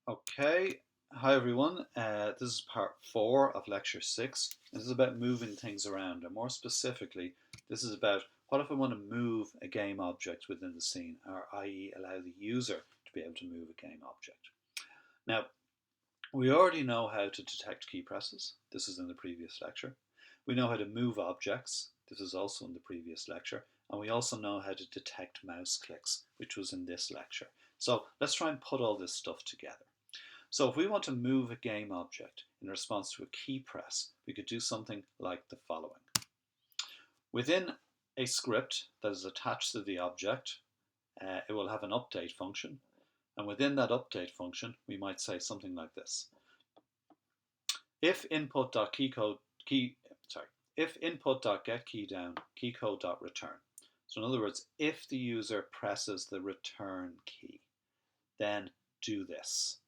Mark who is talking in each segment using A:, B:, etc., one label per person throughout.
A: Okay, hi everyone. This is part 4 of lecture 6. This is about moving things around, and more specifically, this is about what if I want to move a game object within the scene, or i.e. allow the user to be able to move a game object. Now, we already know how to detect key presses. This is in the previous lecture. We know how to move objects. This is also in the previous lecture. And we also know how to detect mouse clicks, which was in this lecture. So let's try and put all this stuff together. So if we want to move a game object in response to a key press, we could do something like the following. Within a script that is attached to the object, it will have an update function. And within that update function, we might say something like this. If input.getKeyDown, keycode.return. So in other words, if the user presses the return key, then do this.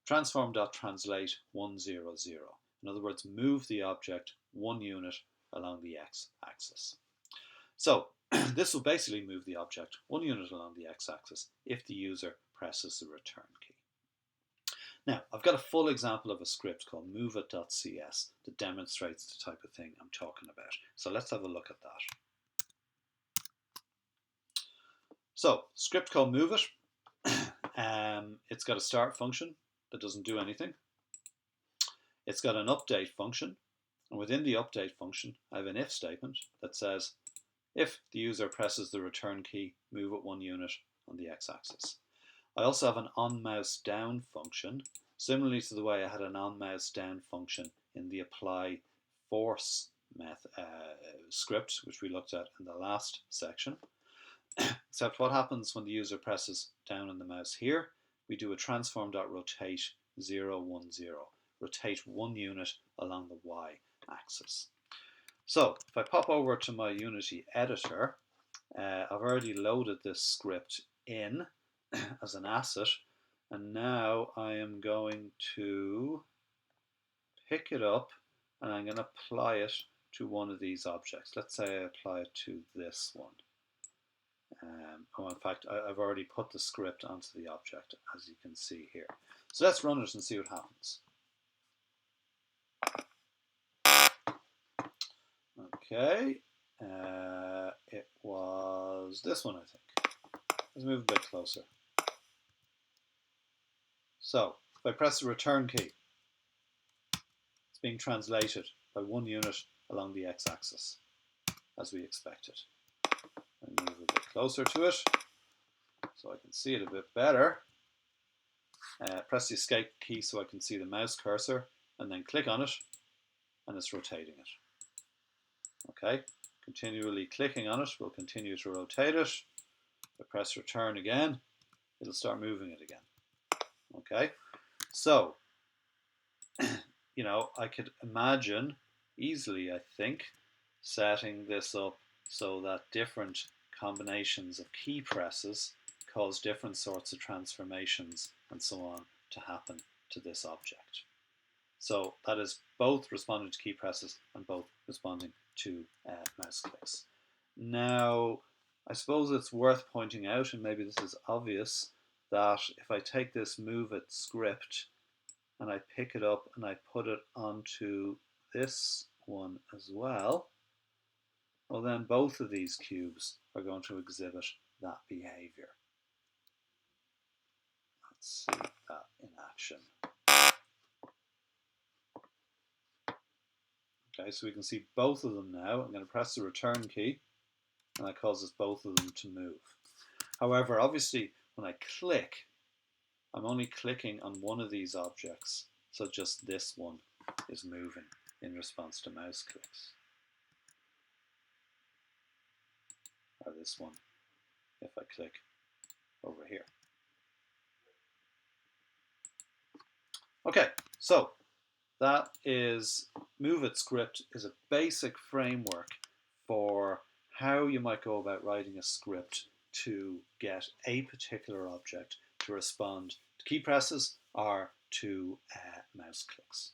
A: Transform.translate 100. In other words, move the object 1 unit along the x-axis. So this will basically move the object 1 unit along the x-axis if the user presses the return key. Now, I've got a full example of a script called moveIt.cs that demonstrates the type of thing I'm talking about. So let's have a look at that. So, script called moveIt. It's got a start function that doesn't do anything. It's got an update function, and within the update function I have an if statement that says if the user presses the return key, move it 1 unit on the x-axis. I also have an onMouseDown function, similarly to the way I had an onMouseDown function in the apply force script, which we looked at in the last section. Except what happens when the user presses down on the mouse here, we do a transform.rotate 0, 1, 0. Rotate 1 unit along the y-axis. So if I pop over to my Unity editor, I've already loaded this script in as an asset, and now I am going to pick it up and I'm going to apply it to one of these objects. Let's say I apply it to this one. In fact, I've already put the script onto the object, as you can see here. So let's run it and see what happens. Okay, it was this one, I think. Let's move a bit closer. So, if I press the return key, it's being translated by 1 unit along the x-axis, as we expected. I move a bit closer to it, so I can see it a bit better. Press the escape key so I can see the mouse cursor, and then click on it, and it's rotating it. Okay, continually clicking on it will continue to rotate it. If I press return again, it'll start moving it again. Okay, so, I could imagine easily, I think, setting this up so that different combinations of key presses cause different sorts of transformations and so on to happen to this object. So that is both responding to key presses and both responding to mouse clicks. Now, I suppose it's worth pointing out, and maybe this is obvious, that if I take this moveIt script and I pick it up and I put it onto this one as well, well then both of these cubes are going to exhibit that behavior. Let's see that in action. Okay, so we can see both of them now. I'm going to press the return key, and that causes both of them to move. However, obviously, when I click, I'm only clicking on one of these objects, so just this one is moving in response to mouse clicks. Or this one, if I click over here. Okay, so that is moveIt script is a basic framework for how you might go about writing a script to get a particular object to respond to key presses or to mouse clicks.